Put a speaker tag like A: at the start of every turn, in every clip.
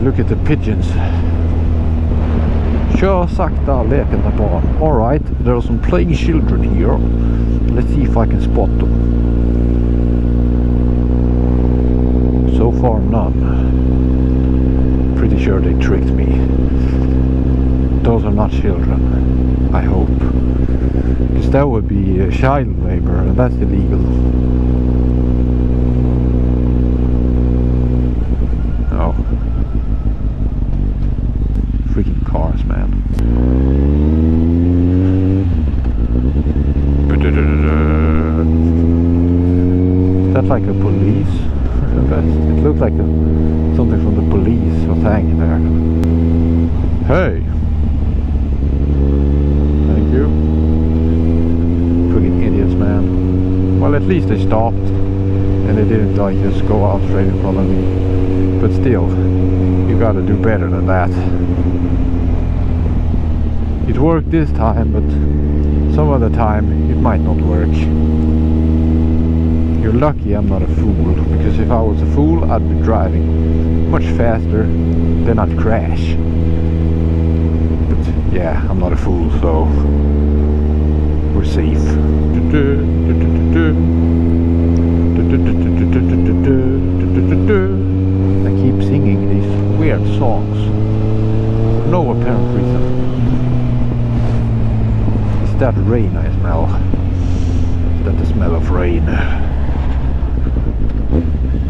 A: look at the pigeons. Kör sakta, lekande barn. Alright, there are some playing children here. Let's see if I can spot them. So far none. Pretty sure they tricked me. Those are not children, I hope. Because that would be child labor, and that's illegal. Oh. Freaking cars, man. Is that like a police? It looked like something from the police was hanging there. Hey! Thank you. Freaking idiots, man. Well, at least they stopped. And they didn't like just go out straight in front of me. But still, you gotta do better than that. It worked this time, but some other time it might not work. You're lucky I'm not a fool, because if I was a fool I'd be driving much faster, then I'd crash. But yeah, I'm not a fool, so we're safe. I keep singing these weird songs for no apparent reason. Is that rain I smell? Is that the smell of rain?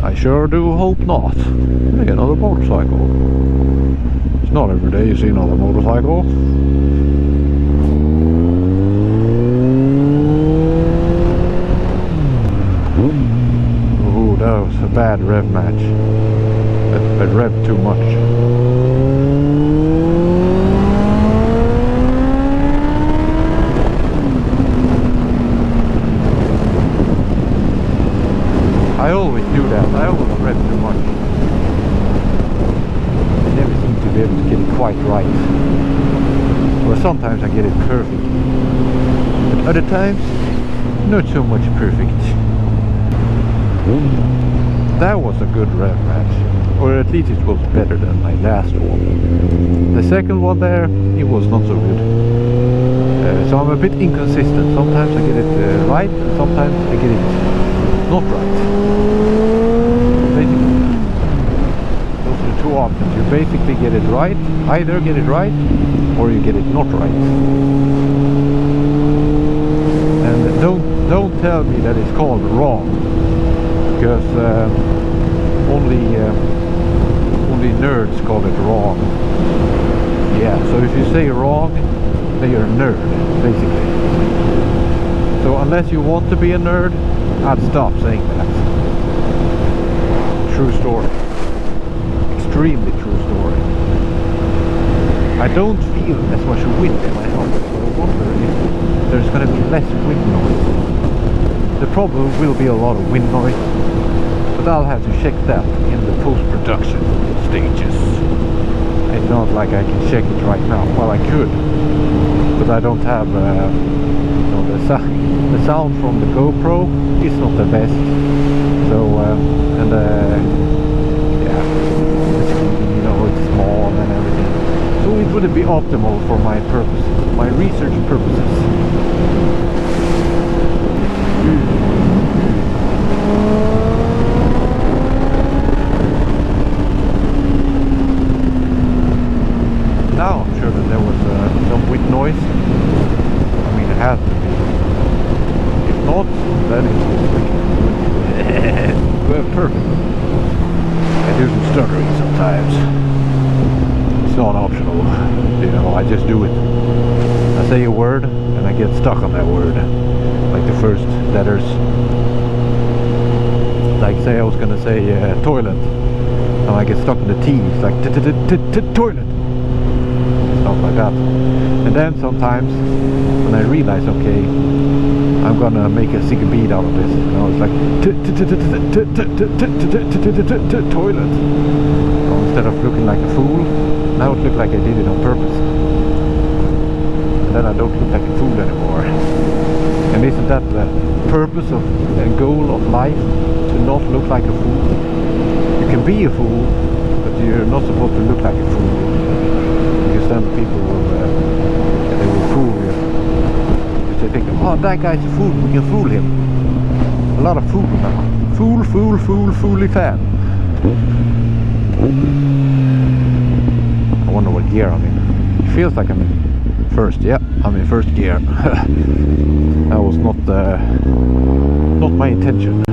A: I sure do hope not. Hey, another motorcycle. It's not every day you see another motorcycle. Oh, that was a bad rev match. I revved too much. I always do that. I always rev too much. I never seem to be able to get it quite right. Or sometimes I get it perfect. But other times, not so much perfect. That was a good rev match. Or at least it was better than my last one. The second one there, it was not so good. So I'm a bit inconsistent. Sometimes I get it right, and sometimes I get it not right. Basically, those are the two options. You basically get it right, either get it right, or you get it not right. And don't tell me that it's called wrong, because only nerds call it wrong. Yeah, so if you say wrong, then you're a nerd, basically. So unless you want to be a nerd, I'd stop saying that. True story. Extremely true story. I don't feel as much wind in my helmet, so I wonder if there's going to be less wind noise. There probably will be a lot of wind noise, but I'll have to check that in the post-production stages. It's not like I can check it right now. Well, I could, but I don't have the sound from the GoPro is not the best. So yeah, it's, you know, it's small and everything. So it wouldn't be optimal for my purposes, my research purposes. Now I'm sure that there was some wind noise. I mean, it has to be. If not, then it's perfect. I do some stuttering sometimes. It's not optional. You know, I just do it. I say a word and I get stuck on that word. Like the first letters. Like say I was gonna say toilet. And I get stuck on the T. It's like toilet. Stuff like that. And then sometimes when I realize, okay, I'm gonna make a sick beat out of this, you know, it's like toilet. Instead of looking like a fool, now it looks like I did it on purpose. And then I don't look like a fool anymore. And isn't that the purpose of the goal of life? To not look like a fool? can be a fool, but you're not supposed to look like a fool, because then people will they will fool you. Because they think, oh, that guy's a fool, we can fool him. A lot of fool now. Fooly fan. I wonder what gear I'm in. It feels like I'm in first. Yeah, I'm in first gear. That was not my intention.